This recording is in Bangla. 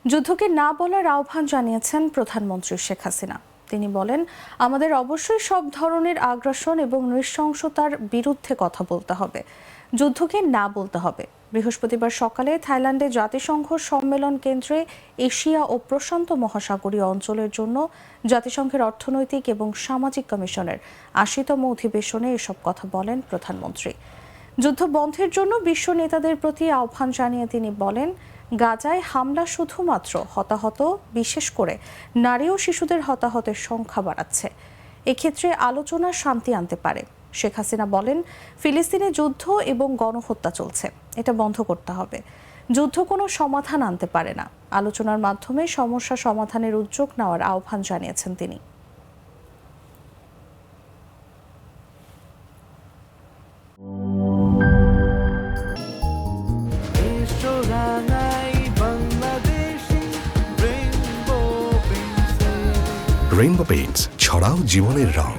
যুদ্ধকে না বলার আহ্বান জানিয়েছেন প্রধানমন্ত্রী শেখ হাসিনা। তিনি বলেন, আমাদের অবশ্যই সব ধরনের আগ্রাসন এবং নৃশংসতার বিরুদ্ধে কথা বলতে হবে, যুদ্ধকে না বলতে হবে। বৃহস্পতিবার সকালে থাইল্যান্ডে জাতিসংঘ সম্মেলন কেন্দ্রে এশিয়া ও প্রশান্ত মহাসাগরীয় অঞ্চলের জন্য জাতিসংঘের অর্থনৈতিক এবং সামাজিক কমিশনের ৮০তম অধিবেশনে এসব কথা বলেন প্রধানমন্ত্রী। যুদ্ধ বন্ধের জন্য বিশ্ব নেতাদের প্রতি আহ্বান জানিয়ে তিনি বলেন, গাজায় হামলা শুধুমাত্র হতাহত, বিশেষ করে নারী ও শিশুদের হতাহতের সংখ্যা বাড়াচ্ছে। এক্ষেত্রে আলোচনা শান্তি আনতে পারে। শেখ হাসিনা বলেন, ফিলিস্তিনে যুদ্ধ এবং গণহত্যা চলছে, এটা বন্ধ করতে হবে। যুদ্ধ কোনো সমাধান আনতে পারে না। আলোচনার মাধ্যমে সমস্যা সমাধানের উদ্যোগ নেওয়ার আহ্বান জানিয়েছেন তিনি। রেইনবো পেইন্টস, ছড়াও জীবনের রং।